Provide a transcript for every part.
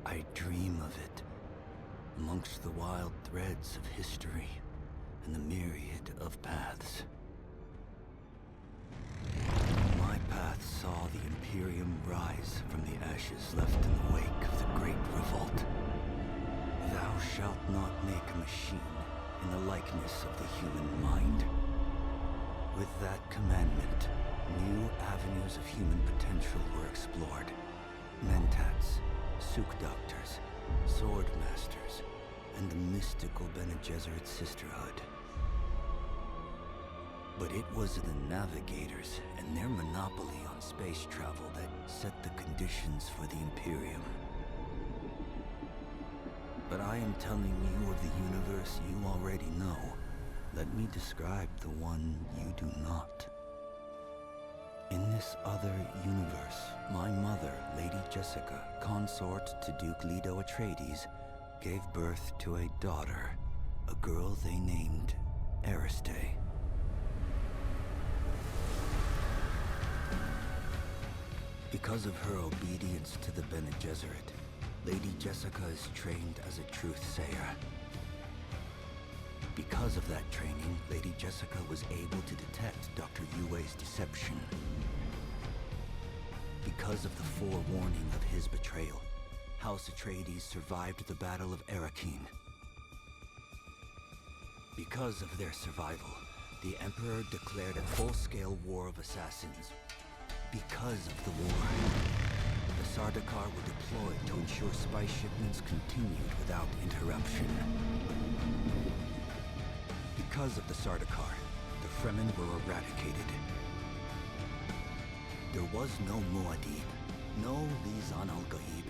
I dream of it, amongst the wild threads of history and the myriad of paths. My path saw the Imperium rise from the ashes left in the wake of the Great Revolt. Thou shalt not make a machine in the likeness of the human mind. With that commandment, new avenues of human potential were explored. Mentats, Suk Doctors, Sword Masters, and the mystical Bene Gesserit Sisterhood. But it was the Navigators and their monopoly on space travel that set the conditions for the Imperium. But I am telling you of the universe you already know. Let me describe the one you do not. In this other universe, my mother, Lady Jessica, consort to Duke Leto Atreides, gave birth to a daughter, a girl they named Ariste. Because of her obedience to the Bene Gesserit, Lady Jessica is trained as a truth-sayer. Because of that training, Lady Jessica was able to detect Dr. Yue's deception. Because of the forewarning of his betrayal, House Atreides survived the Battle of Arrakeen. Because of their survival, the Emperor declared a full-scale war of assassins. Because of the war, the Sardaukar were deployed to ensure spice shipments continued without interruption. Because of the Sardaukar, the Fremen were eradicated. There was no Muad'Dib, no Lisan al-Gaib,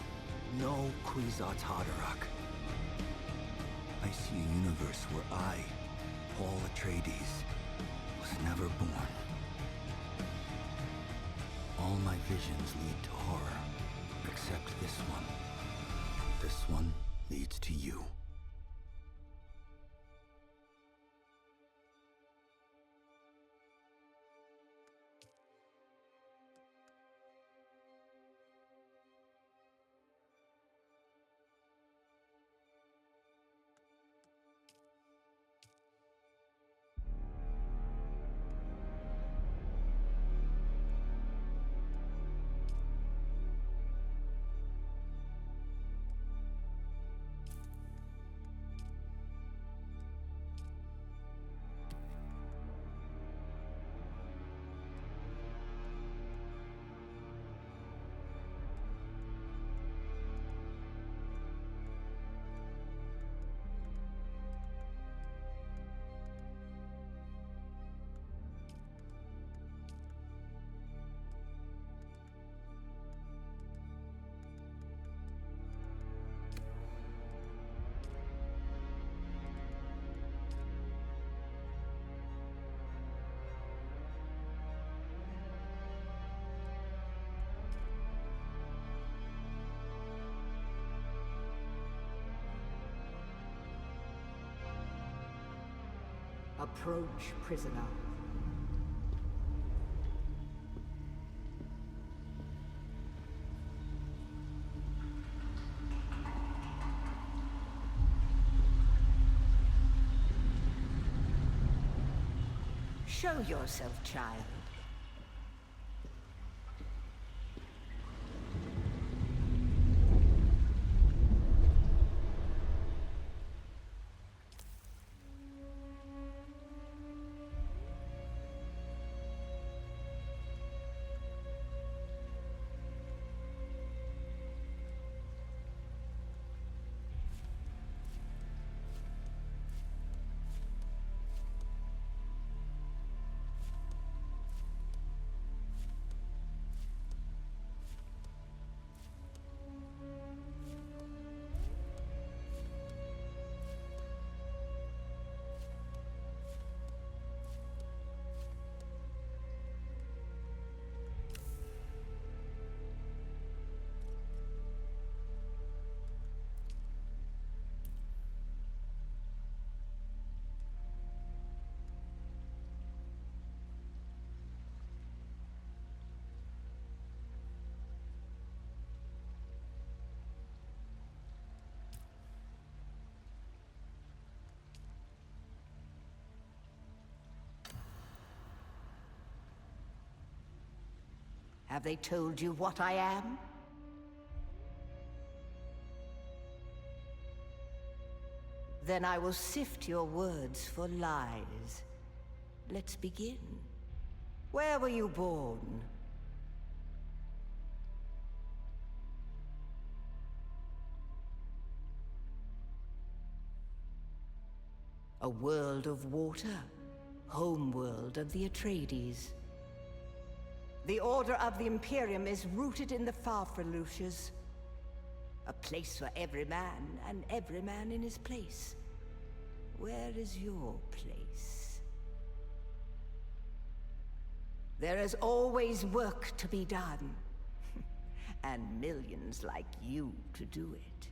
no Kwisatz Haderach. I see a universe where I, Paul Atreides, was never born. All my visions lead to horror, except this one. This one leads to you. Approach, prisoner. Show yourself, child. Have they told you what I am? Then I will sift your words for lies. Let's begin. Where were you born? A world of water, homeworld of the Atreides. The Order of the Imperium is rooted in the Farfreluches. A place for every man, and every man in his place. Where is your place? There is always work to be done. And millions like you to do it.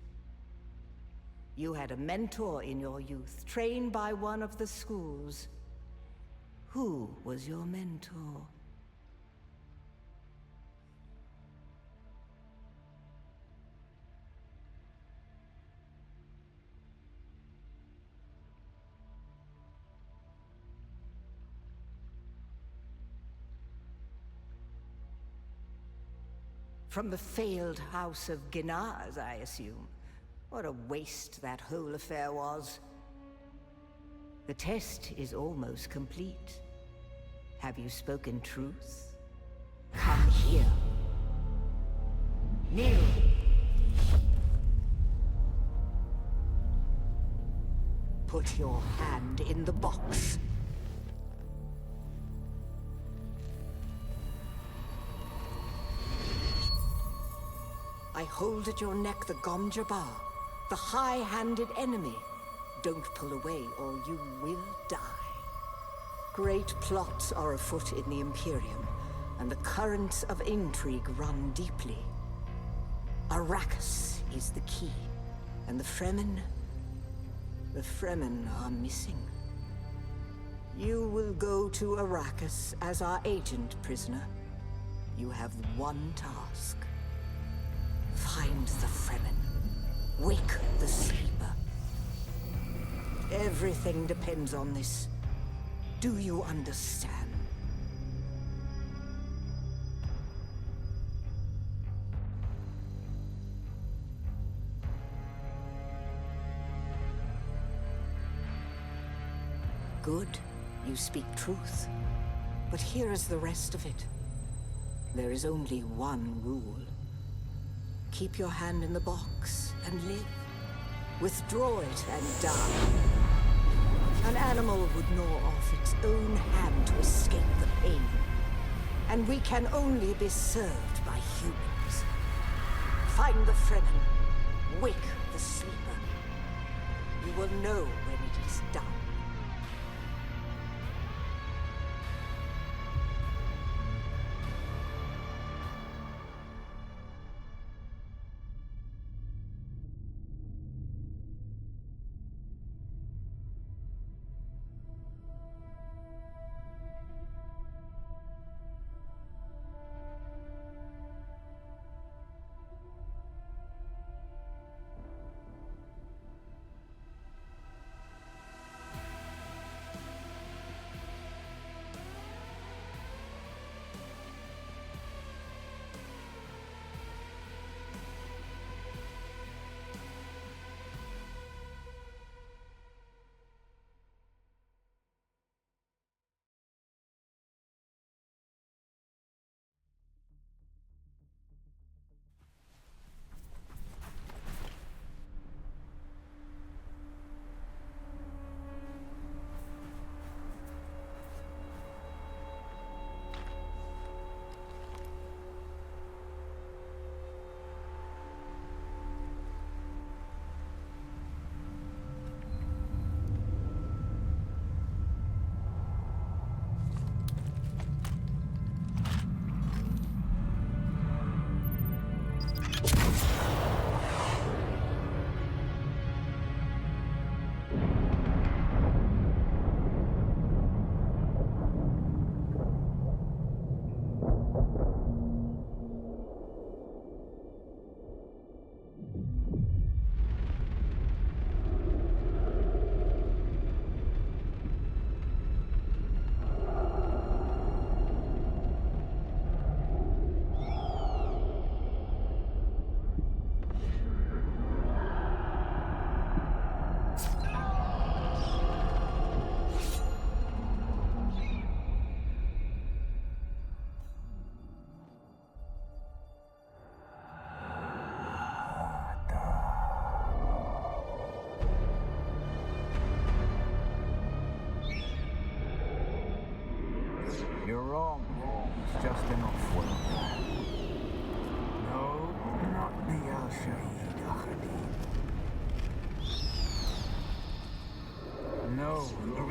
You had a mentor in your youth, trained by one of the schools. Who was your mentor? From the failed house of Ginaz, I assume. What a waste that whole affair was. The test is almost complete. Have you spoken truth? Come here. Kneel. Put your hand in the box. I hold at your neck the Gom Jabbar, the high-handed enemy. Don't pull away or you will die. Great plots are afoot in the Imperium, and the currents of intrigue run deeply. Arrakis is the key, and the Fremen are missing. You will go to Arrakis as our agent, prisoner. You have one task. Find the Fremen. Wake the sleeper. Everything depends on this. Do you understand? Good. You speak truth. But here is the rest of it. There is only one rule. Keep your hand in the box and live. Withdraw it and die. An animal would gnaw off its own hand to escape the pain. And we can only be served by humans. Find the Fremen. Wake the sleeper. You will know when it is done.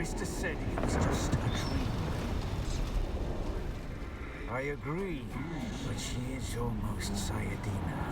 Mister said it was just a dream. I agree, but she is almost Sayadina.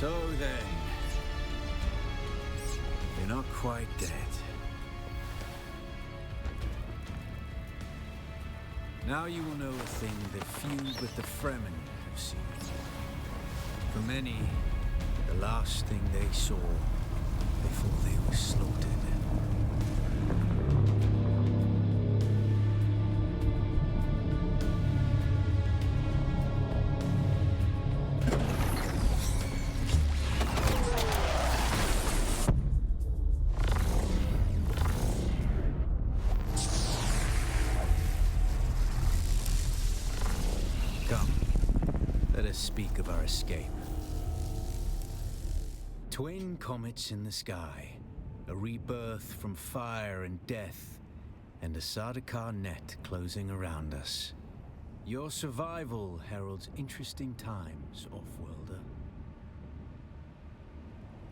So then, you're not quite dead. Now you will know a thing that few but the Fremen have seen. For many, the last thing they saw before they were slaughtered. Speak of our escape. Twin comets in the sky, a rebirth from fire and death, and a Sardaukar net closing around us. Your survival heralds interesting times, Offworlder.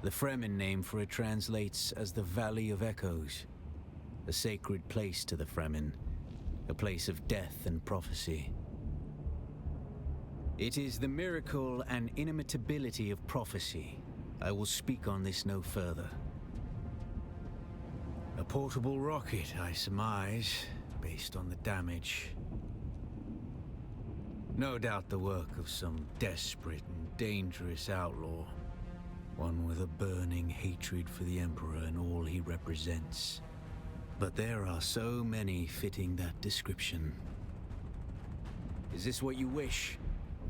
The Fremen name for it translates as the Valley of Echoes, a sacred place to the Fremen, a place of death and prophecy. It is the miracle and inimitability of prophecy. I will speak on this no further. A portable rocket, I surmise, based on the damage. No doubt the work of some desperate and dangerous outlaw. One with a burning hatred for the Emperor and all he represents. But there are so many fitting that description. Is this what you wish?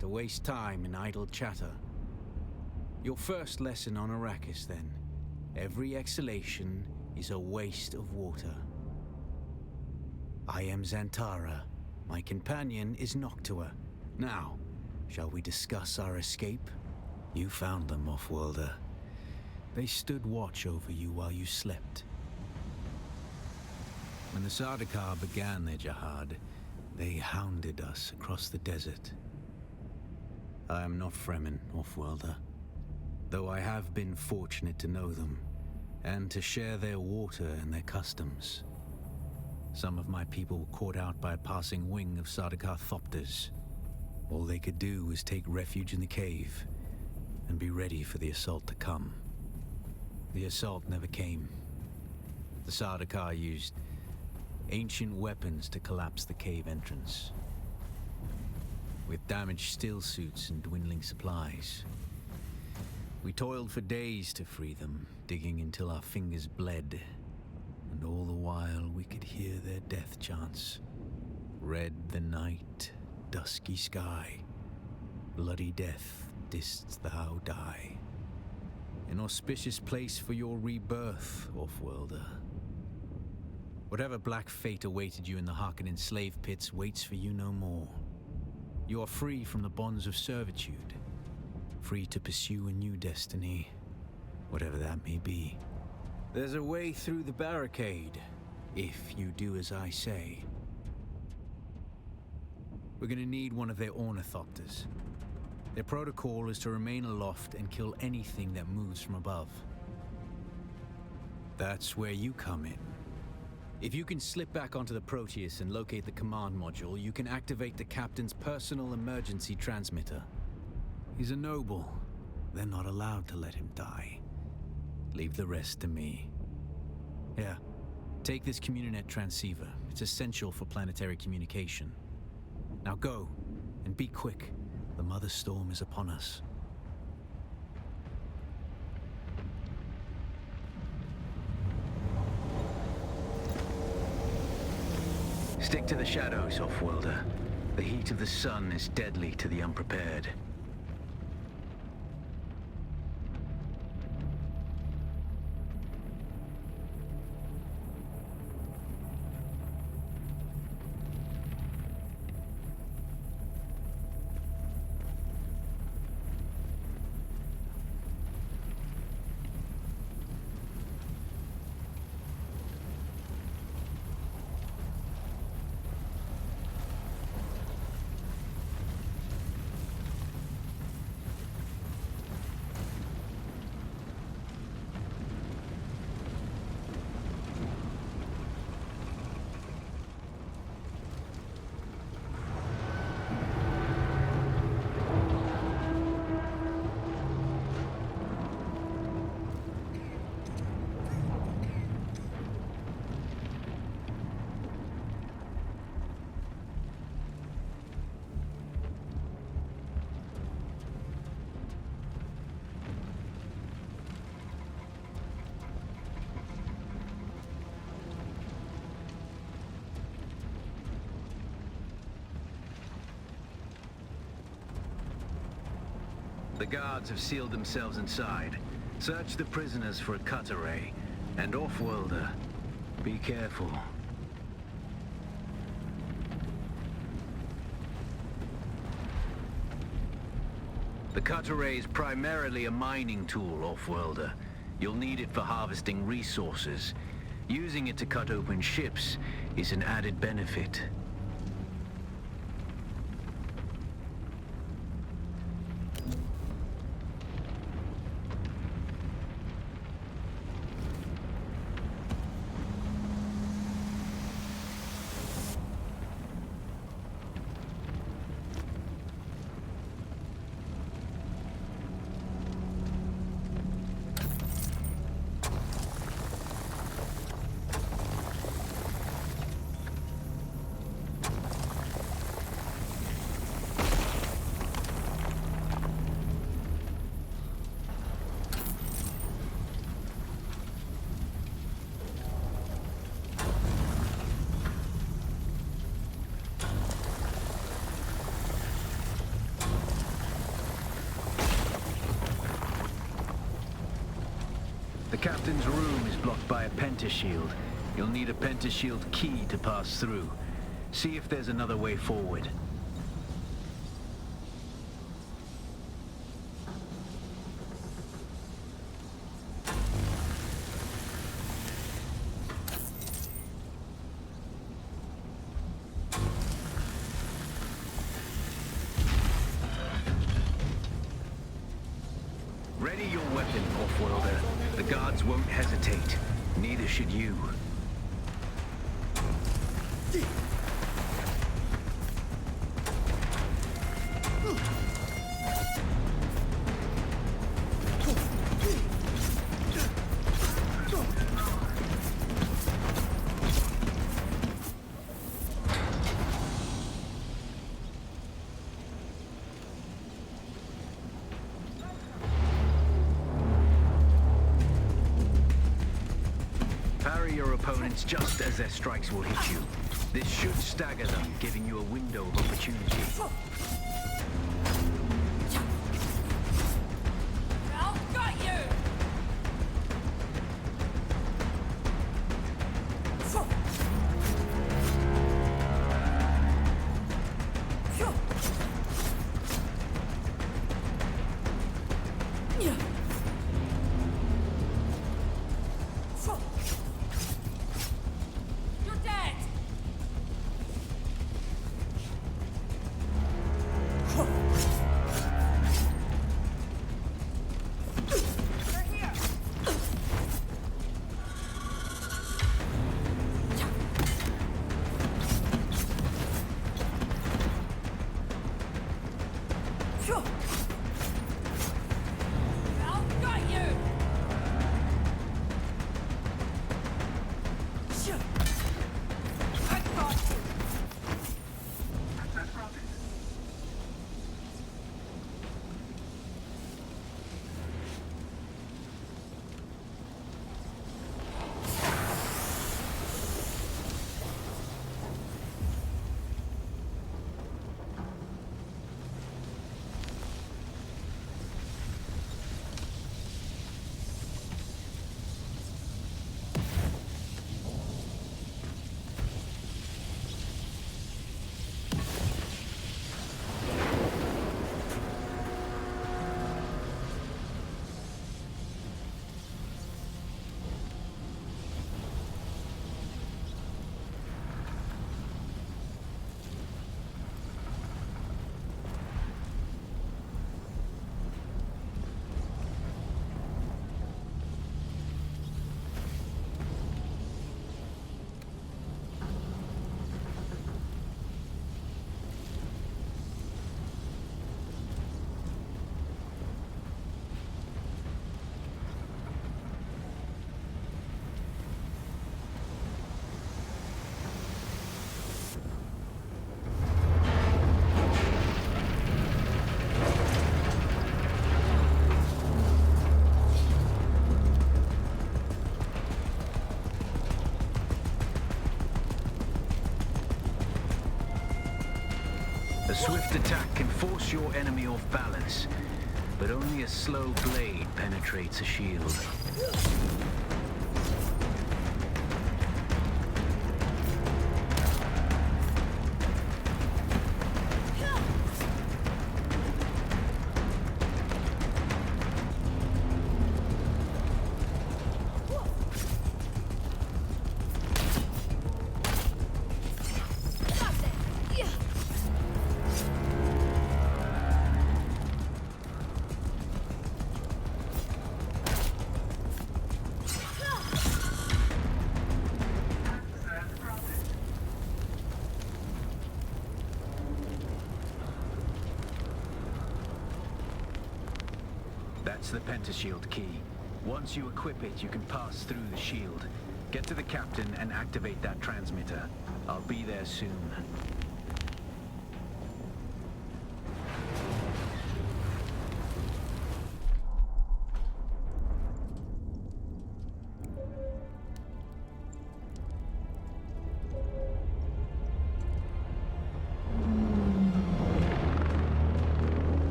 To waste time in idle chatter? Your first lesson on Arrakis, then. Every exhalation is a waste of water. I am Xantara. My companion is Noctua. Now, shall we discuss our escape? You found them, Offworlder. They stood watch over you while you slept. When the Sardaukar began their jihad, they hounded us across the desert. I am not Fremen, Offworlder, though I have been fortunate to know them, and to share their water and their customs. Some of my people were caught out by a passing wing of Sardaukar thopters. All they could do was take refuge in the cave, and be ready for the assault to come. The assault never came. The Sardaukar used ancient weapons to collapse the cave entrance. With damaged still suits and dwindling supplies. We toiled for days to free them, digging until our fingers bled, and all the while we could hear their death chants. Red the night, dusky sky, bloody death, didst thou die. An auspicious place for your rebirth, Offworlder. Whatever black fate awaited you in the Harkonnen slave pits waits for you no more. You are free from the bonds of servitude, free to pursue a new destiny, whatever that may be. There's a way through the barricade, if you do as I say. We're gonna need one of their ornithopters. Their protocol is to remain aloft and kill anything that moves from above. That's where you come in. If you can slip back onto the Proteus and locate the command module, you can activate the captain's personal emergency transmitter. He's a noble. They're not allowed to let him die. Leave the rest to me. Here, take this Communinet transceiver. It's essential for planetary communication. Now go, and be quick. The Mother Storm is upon us. Stick to the shadows, Offworlder. The heat of the sun is deadly to the unprepared. The guards have sealed themselves inside. Search the prisoners for a cut array. And off-worlder, be careful. The cut array is primarily a mining tool, off-worlder. You'll need it for harvesting resources. Using it to cut open ships is an added benefit. The captain's room is blocked by a pentashield. You'll need a pentashield key to pass through. See if there's another way forward. Ready your weapon, off-worlder. The guards won't hesitate. Neither should you. Parry your opponents just as their strikes will hit you. This should stagger them, giving you a window of opportunity. I've got you! You're dead! They're here! I've got you! I've got you! A swift attack can force your enemy off balance, but only a slow blade penetrates a shield. That's the pentashield key. Once you equip it, you can pass through the shield. Get to the captain and activate that transmitter. I'll be there soon.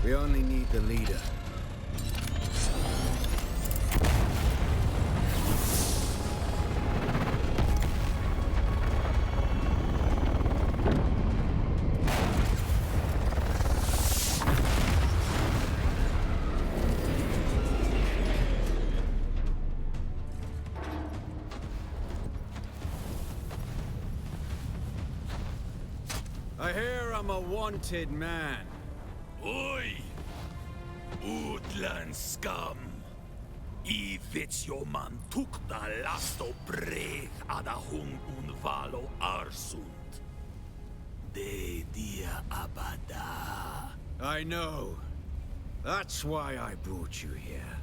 We only need the leader. I hear I'm a wanted man. Oi! Utland scum! I vits jo man tukta lasto breg ada hung un valo arsund. De dia abada. I know. That's why I brought you here.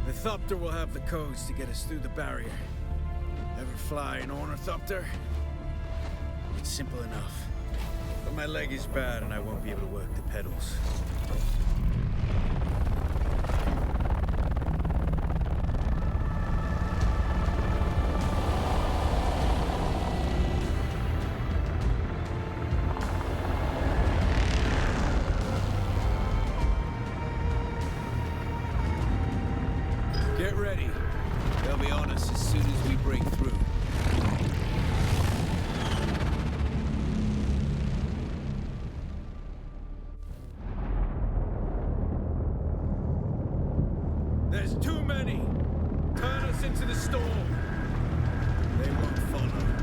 The Thopter will have the codes to get us through the barrier. Ever fly an Ornithopter? It's simple enough. But my leg is bad and I won't be able to work the pedals. Get ready. They'll be on us as soon as we break through. There's too many! Turn us into the storm! They won't follow.